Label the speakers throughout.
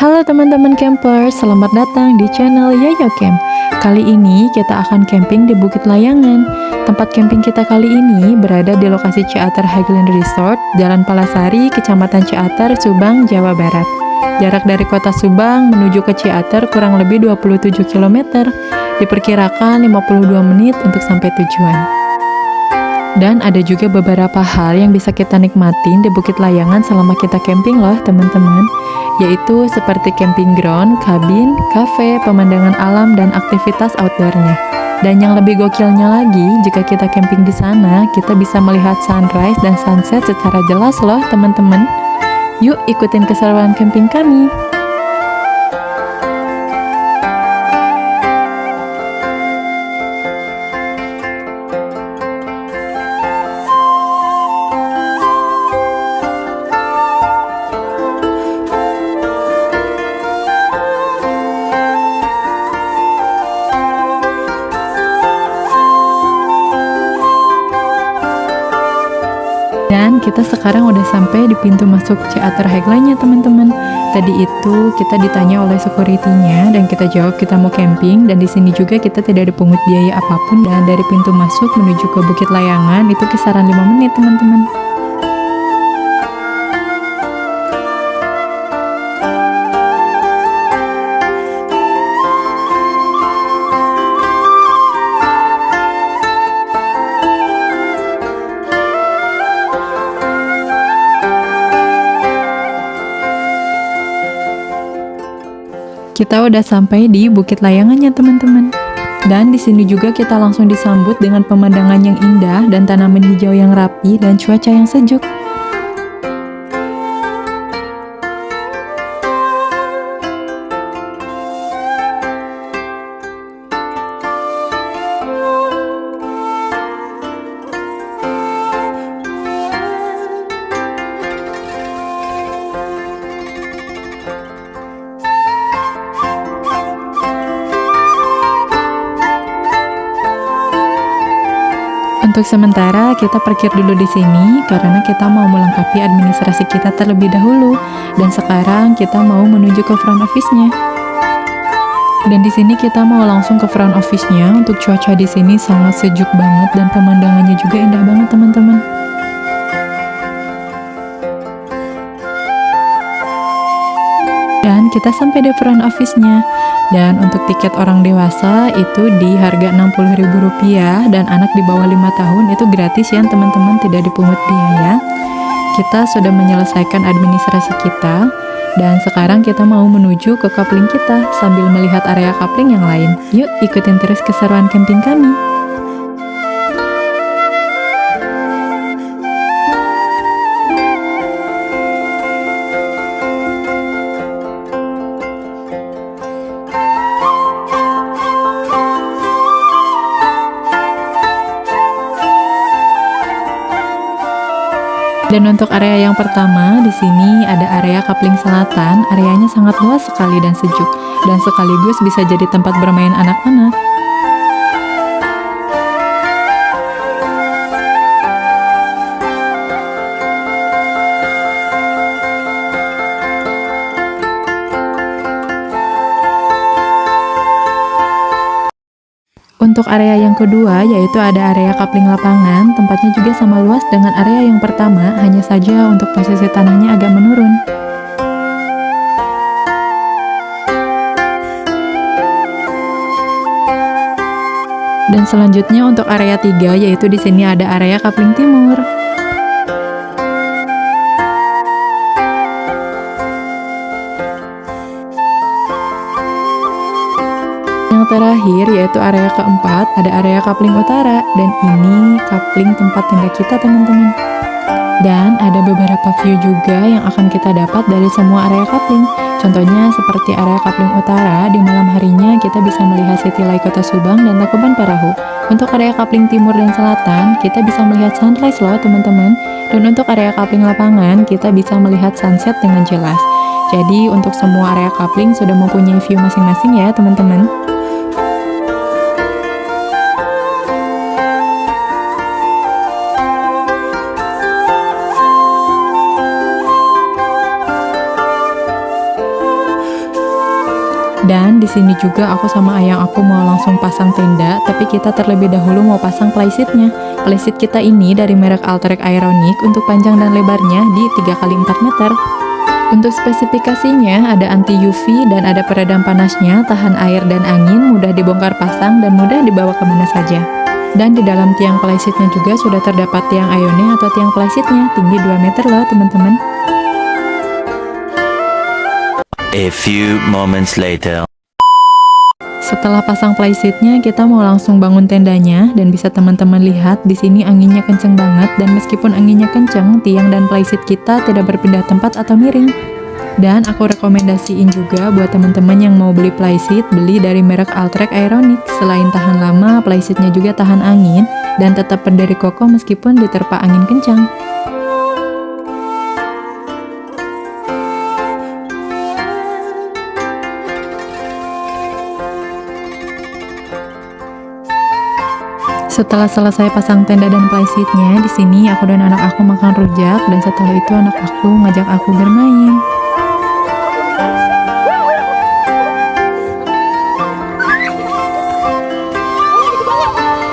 Speaker 1: Halo teman-teman camper, selamat datang di channel Yoyo Camp. Kali ini kita akan camping di Bukit Layangan. Tempat camping kita kali ini berada di lokasi Ciater Highland Resort, Jalan Palasari, Kecamatan Ciater, Subang, Jawa Barat. Jarak dari kota Subang menuju ke Ciater kurang lebih 27 km. Diperkirakan 52 menit untuk sampai tujuan. Dan ada juga beberapa hal yang bisa kita nikmatin di Bukit Layangan selama kita camping loh teman-teman, yaitu seperti camping ground, kabin, kafe, pemandangan alam, dan aktivitas outdoornya. Dan yang lebih gokilnya lagi, jika kita camping di sana, kita bisa melihat sunrise dan sunset secara jelas loh teman-teman. Yuk ikutin keseruan camping kami. Dan kita sekarang udah sampai di pintu masuk Ciater Highland-nya teman-teman. Tadi itu kita ditanya oleh security-nya dan kita jawab kita mau camping, dan di sini juga kita tidak dipungut biaya apapun, dan dari pintu masuk menuju ke Bukit Layangan itu kisaran 5 menit teman-teman. Kita udah sampai di Bukit Layangannya teman-teman. Dan di sini juga kita langsung disambut dengan pemandangan yang indah dan tanaman hijau yang rapi dan cuaca yang sejuk. Untuk sementara kita parkir dulu di sini karena kita mau melengkapi administrasi kita terlebih dahulu, dan sekarang kita mau menuju ke front office-nya. Dan di sini kita mau langsung ke front office-nya. Untuk cuaca di sini sangat sejuk banget dan pemandangannya juga indah banget teman-teman. Dan kita sampai di front office-nya. Dan untuk tiket orang dewasa itu di harga Rp60.000 dan anak di bawah 5 tahun itu gratis ya teman-teman, tidak dipungut biaya. Kita sudah menyelesaikan administrasi kita dan sekarang kita mau menuju ke coupling kita sambil melihat area coupling yang lain. Yuk ikutin terus keseruan camping kami. Dan untuk area yang pertama, di sini ada area coupling selatan. Areanya sangat luas sekali dan sejuk, dan sekaligus bisa jadi tempat bermain anak-anak. Untuk area yang kedua, yaitu ada area coupling lapangan. Tempatnya juga sama luas dengan area yang pertama, hanya saja untuk posisi tanahnya agak menurun. Dan selanjutnya untuk area 3, yaitu di sini ada area coupling timur. Yang terakhir yaitu area keempat, ada area coupling utara, dan ini coupling tempat tenda kita teman-teman. Dan ada beberapa view juga yang akan kita dapat dari semua area coupling. Contohnya seperti area coupling utara, di malam harinya kita bisa melihat City Light Kota Subang dan Tangkuban Parahu. Untuk area coupling timur dan selatan, kita bisa melihat sunrise loh teman-teman. Dan untuk area coupling lapangan, kita bisa melihat sunset dengan jelas. Jadi untuk semua area coupling sudah mempunyai view masing-masing ya teman-teman. sini juga aku sama ayang aku mau langsung pasang tenda, tapi kita terlebih dahulu mau pasang playseatnya. Playseat kita ini dari merek Altrek Aeronic untuk panjang dan lebarnya di 3x4 meter. Untuk spesifikasinya ada anti UV dan ada peredam panasnya, tahan air dan angin, mudah dibongkar pasang dan mudah dibawa kemana saja. Dan di dalam tiang playseatnya juga sudah terdapat tiang ayone atau tiang playseatnya, tinggi 2 meter loh teman-teman.
Speaker 2: A few moments later.
Speaker 1: Setelah pasang playseatnya, kita mau langsung bangun tendanya dan bisa teman-teman lihat di sini anginnya kenceng banget dan meskipun anginnya kenceng, tiang dan playseat kita tidak berpindah tempat atau miring. Dan aku rekomendasiin juga buat teman-teman yang mau beli playseat, beli dari merek Altrek Aeronic. Selain tahan lama, playseatnya juga tahan angin dan tetap berdiri kokoh meskipun diterpa angin kencang. Setelah selesai pasang tenda dan playseatnya, di sini aku dan anak aku makan rujak dan setelah itu anak aku ngajak aku bermain.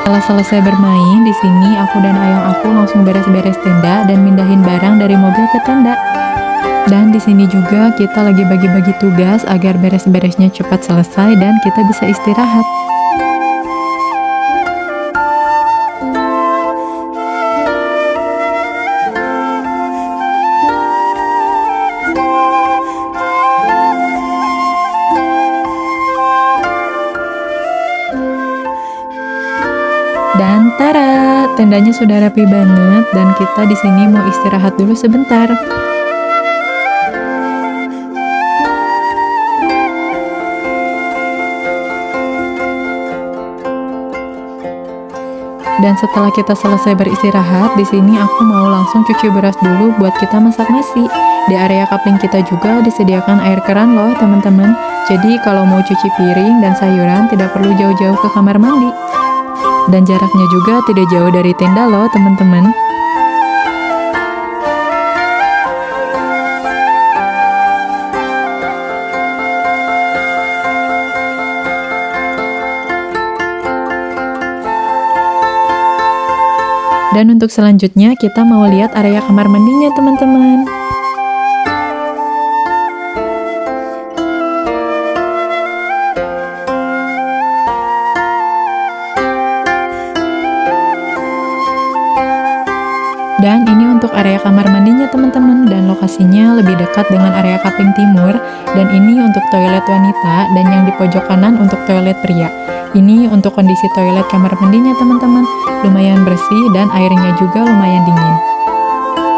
Speaker 1: Setelah selesai bermain, di sini aku dan ayang aku langsung beres-beres tenda dan mindahin barang dari mobil ke tenda. Dan di sini juga kita lagi bagi-bagi tugas agar beres-beresnya cepat selesai dan kita bisa istirahat. Dan tara, tendanya sudah rapi banget dan kita di sini mau istirahat dulu sebentar. Dan setelah kita selesai beristirahat, di sini aku mau langsung cuci beras dulu buat kita masak nasi. Di area kapling kita juga disediakan air keran loh teman-teman. Jadi kalau mau cuci piring dan sayuran tidak perlu jauh-jauh ke kamar mandi. Dan jaraknya juga tidak jauh dari tenda loh teman-teman. Dan untuk selanjutnya kita mau lihat area kamar mandinya teman-teman. Dan ini untuk area kamar mandinya teman-teman, dan lokasinya lebih dekat dengan area kapling timur. Dan ini untuk toilet wanita dan yang di pojok kanan untuk toilet pria. Ini untuk kondisi toilet kamar mandinya teman-teman, lumayan bersih dan airnya juga lumayan dingin.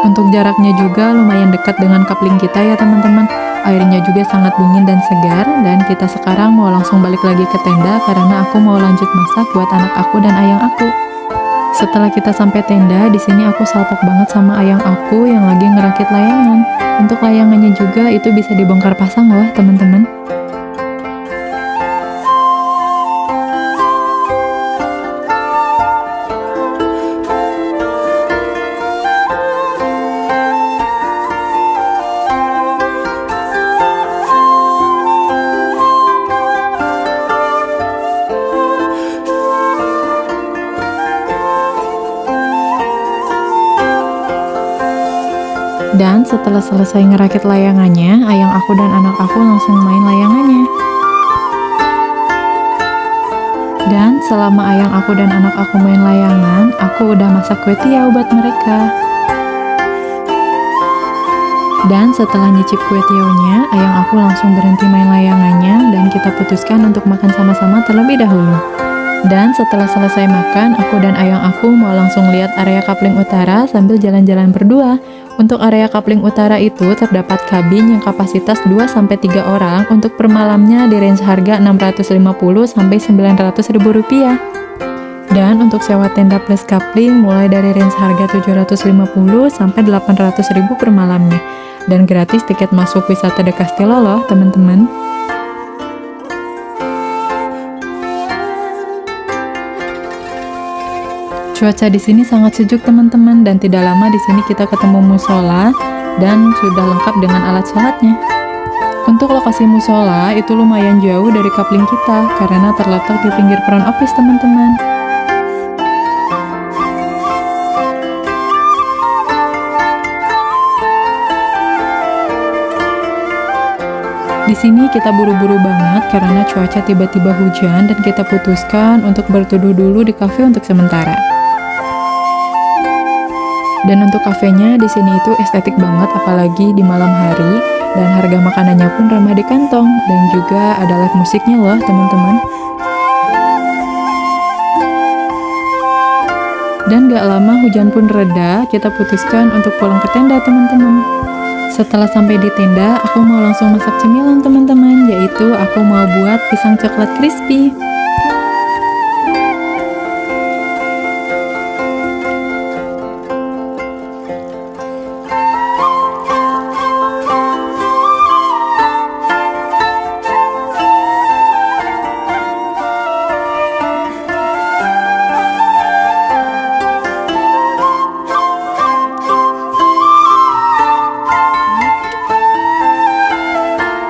Speaker 1: Untuk jaraknya juga lumayan dekat dengan kapling kita ya teman-teman. Airnya juga sangat dingin dan segar, dan kita sekarang mau langsung balik lagi ke tenda karena aku mau lanjut masak buat anak aku dan ayang aku. Setelah kita sampai tenda, di sini aku salpok banget sama ayang aku yang lagi ngerakit layangan. Untuk layangannya juga itu bisa dibongkar pasang loh teman-teman. Dan setelah selesai ngerakit layangannya, ayang aku dan anak aku langsung main layangannya. Dan selama ayang aku dan anak aku main layangan, aku udah masak kue tiaw buat mereka. Dan setelah nyicip kue tiawnya, ayang aku langsung berhenti main layangannya dan kita putuskan untuk makan sama-sama terlebih dahulu. Dan setelah selesai makan, aku dan ayang aku mau langsung lihat area kapling utara sambil jalan-jalan berdua. Untuk area kapling utara itu terdapat kabin yang kapasitas 2-3 orang untuk per malamnya di range harga Rp650-900 ribu. Dan untuk sewa tenda plus kapling mulai dari range harga Rp750-800 ribu per malamnya. Dan gratis tiket masuk wisata The Castello loh teman-teman. Cuaca di sini sangat sejuk teman-teman, dan tidak lama di sini kita ketemu musola dan sudah lengkap dengan alat sholatnya. Untuk lokasi musola itu lumayan jauh dari kapling kita karena terletak di pinggir front office teman-teman. Di sini kita buru-buru banget karena cuaca tiba-tiba hujan dan kita putuskan untuk berteduh dulu di kafe untuk sementara. Dan untuk kafenya di sini itu estetik banget apalagi di malam hari dan harga makanannya pun ramah di kantong dan juga ada live musiknya loh teman-teman. Dan gak lama hujan pun reda, kita putuskan untuk pulang ke tenda teman-teman. Setelah sampai di tenda, aku mau langsung masak cemilan teman-teman, yaitu aku mau buat pisang coklat crispy.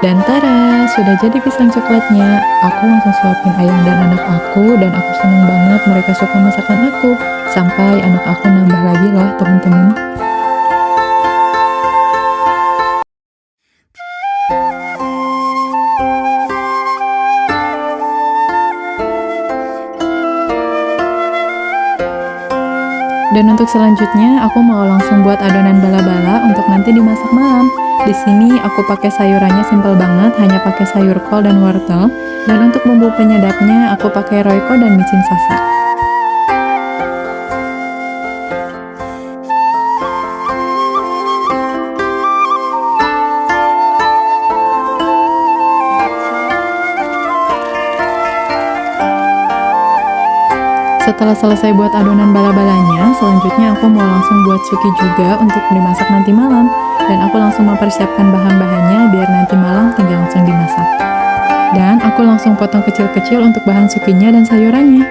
Speaker 1: Dan tara, sudah jadi pisang coklatnya. Aku langsung suapin ayang dan anak aku, dan aku seneng banget mereka suka masakan aku. Sampai anak aku nambah lagi loh teman-teman. Dan untuk selanjutnya, aku mau langsung buat adonan bala-bala untuk nanti dimasak malam. Di sini aku pakai sayurannya simpel banget, hanya pakai sayur kol dan wortel. Dan untuk bumbu penyedapnya, aku pakai royco dan micin sasak. Setelah selesai buat adonan bala-balanya, selanjutnya aku mau langsung buat suki juga untuk dimasak nanti malam. Dan aku langsung mempersiapkan bahan-bahannya biar nanti malam tinggal langsung dimasak. Dan aku langsung potong kecil-kecil untuk bahan sukinya dan sayurannya.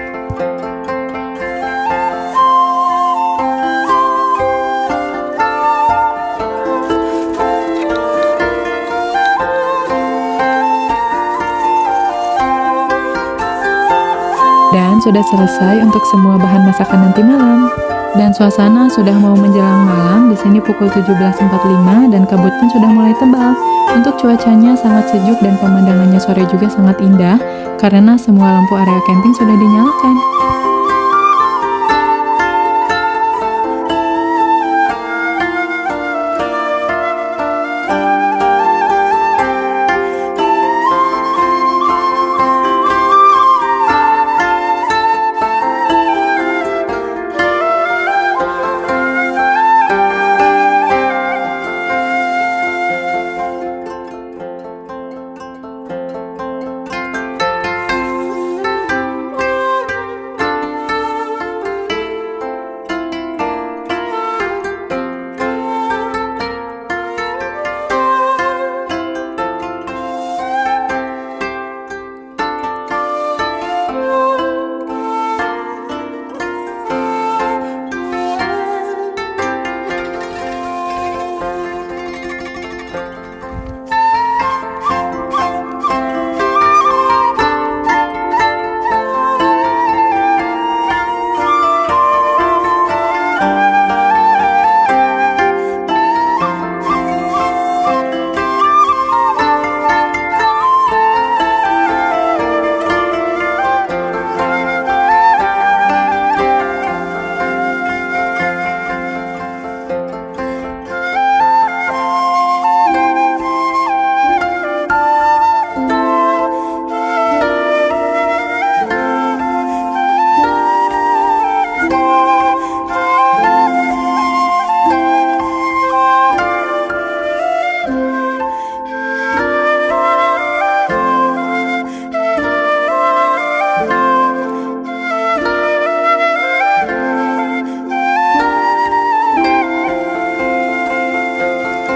Speaker 1: Dan sudah selesai untuk semua bahan masakan nanti malam. Dan suasana sudah mau menjelang malam, di sini pukul 17.45 dan kabut pun sudah mulai tebal. Untuk cuacanya sangat sejuk dan pemandangannya sore juga sangat indah karena semua lampu area camping sudah dinyalakan.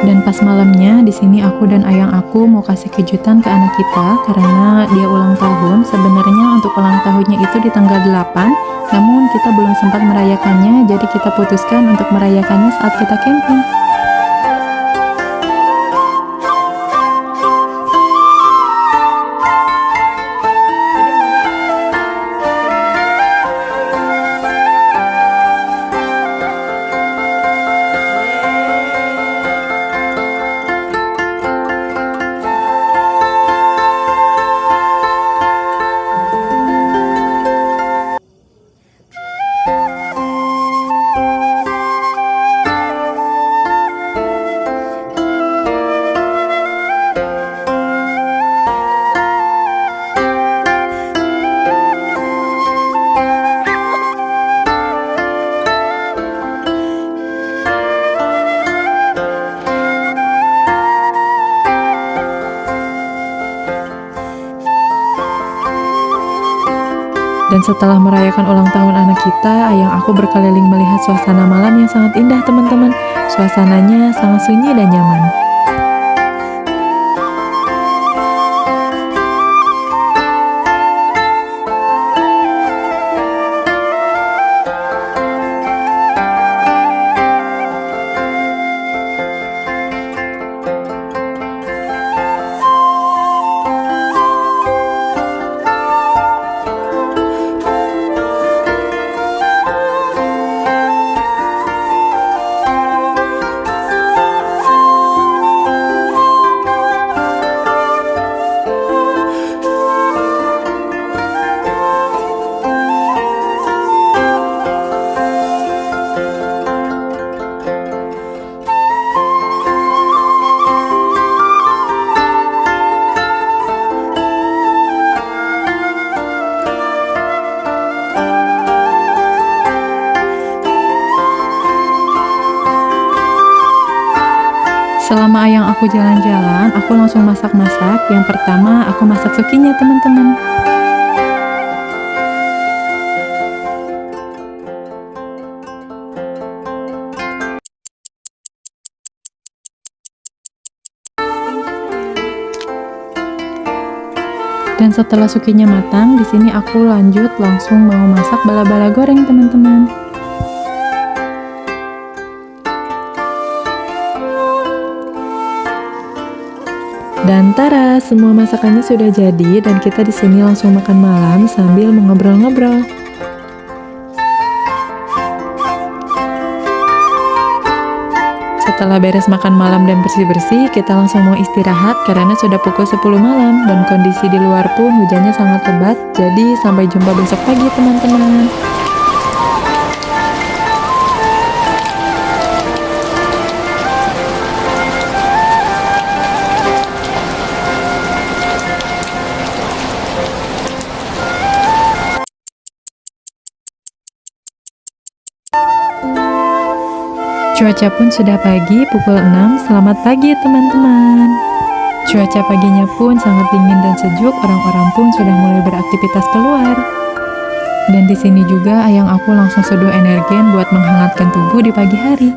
Speaker 1: Dan pas malamnya, di sini aku dan ayang aku mau kasih kejutan ke anak kita karena dia ulang tahun. Sebenarnya untuk ulang tahunnya itu di tanggal 8, namun kita belum sempat merayakannya, jadi kita putuskan untuk merayakannya saat kita camping. Dan setelah merayakan ulang tahun anak kita, ayang aku berkeliling melihat suasana malam yang sangat indah teman-teman. Suasananya sangat sunyi dan nyaman. Selama ayang aku jalan-jalan, aku langsung masak-masak. Yang pertama, aku masak sukinya teman-teman. Dan setelah sukinya matang, di sini aku lanjut langsung mau masak bala-bala goreng teman-teman. Dan tara, semua masakannya sudah jadi dan kita di sini langsung makan malam sambil mengobrol-ngobrol. Setelah beres makan malam dan bersih-bersih, kita langsung mau istirahat karena sudah pukul 10 malam dan kondisi di luar pun hujannya sangat lebat. Jadi sampai jumpa besok pagi teman-teman. Cuaca pun sudah pagi, pukul 6. Selamat pagi teman-teman. Cuaca paginya pun sangat dingin dan sejuk, orang-orang pun sudah mulai beraktivitas keluar. Dan di sini juga ayang aku langsung seduh energen buat menghangatkan tubuh di pagi hari.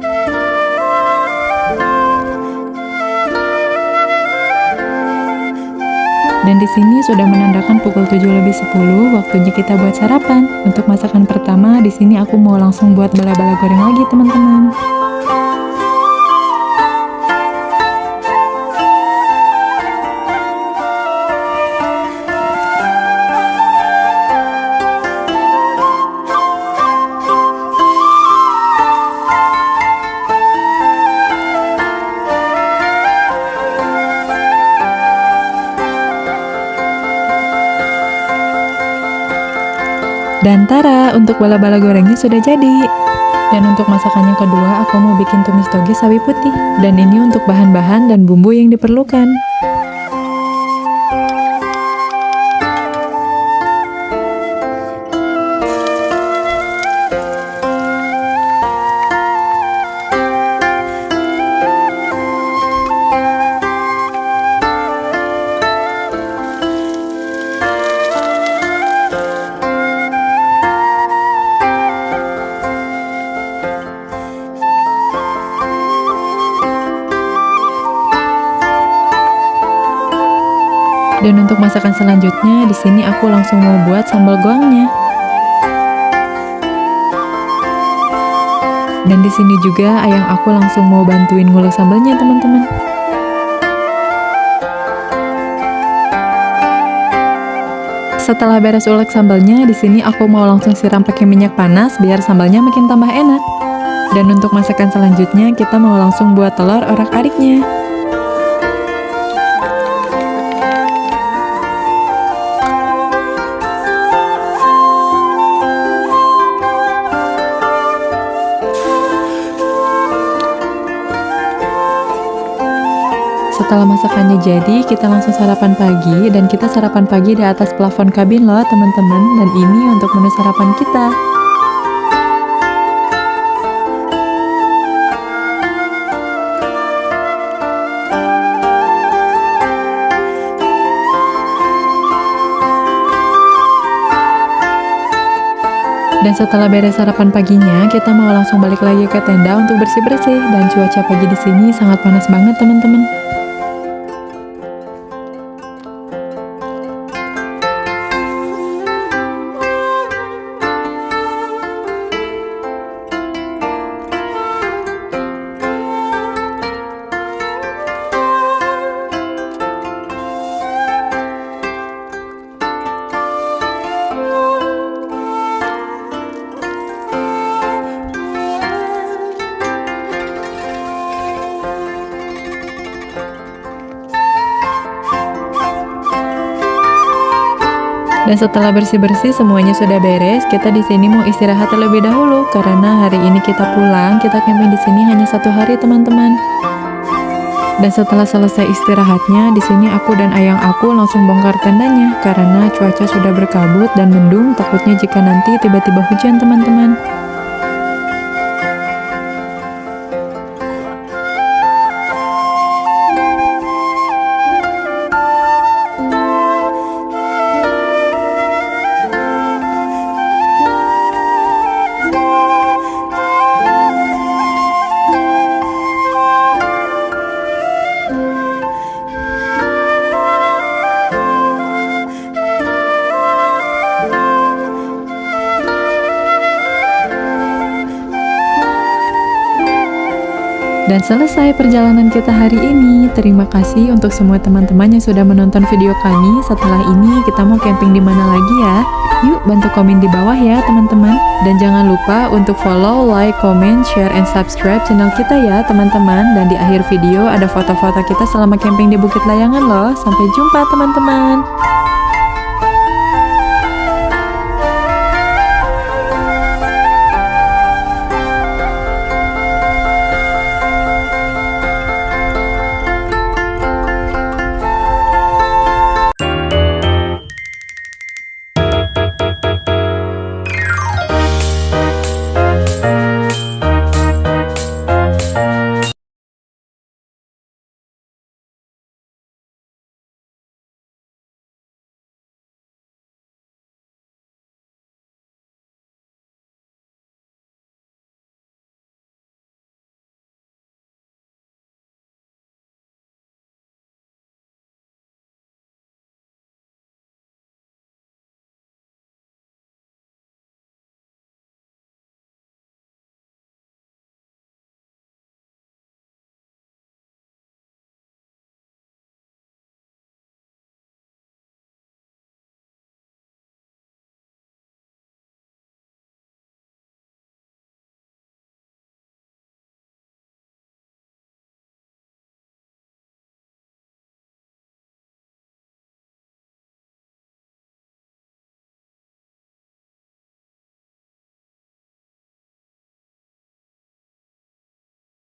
Speaker 1: Dan di sini sudah menandakan pukul 7:10, waktunya kita buat sarapan. Untuk masakan pertama, di sini aku mau langsung buat bala-bala goreng lagi teman-teman. Dan tara, untuk bala-bala gorengnya sudah jadi. Dan untuk masakan yang kedua, aku mau bikin tumis toge sawi putih. Dan ini untuk bahan-bahan dan bumbu yang diperlukan. Dan untuk masakan selanjutnya, di sini aku langsung mau buat sambal goangnya. Dan di sini juga ayang aku langsung mau bantuin ngulek sambalnya, teman-teman. Setelah beres ulek sambalnya, di sini aku mau langsung siram pakai minyak panas biar sambalnya makin tambah enak. Dan untuk masakan selanjutnya, kita mau langsung buat telur orak-ariknya. Setelah masakannya jadi, kita langsung sarapan pagi, dan kita sarapan pagi di atas plafon kabin loh teman-teman, dan ini untuk menu sarapan kita. Dan setelah beres sarapan paginya, kita mau langsung balik lagi ke tenda untuk bersih-bersih. Dan cuaca pagi di sini sangat panas banget teman-teman. Dan setelah bersih-bersih semuanya sudah beres, kita di sini mau istirahat terlebih dahulu karena hari ini kita pulang, kita camping di sini hanya 1 hari teman-teman. Dan setelah selesai istirahatnya, di sini aku dan ayang aku langsung bongkar tendanya karena cuaca sudah berkabut dan mendung, takutnya jika nanti tiba-tiba hujan teman-teman. Dan selesai perjalanan kita hari ini. Terima kasih untuk semua teman-teman yang sudah menonton video kami. Setelah ini kita mau camping di mana lagi ya? Yuk bantu komen di bawah ya teman-teman. Dan jangan lupa untuk follow, like, comment, share, and subscribe channel kita ya teman-teman. Dan di akhir video ada foto-foto kita selama camping di Bukit Layangan loh. Sampai jumpa teman-teman.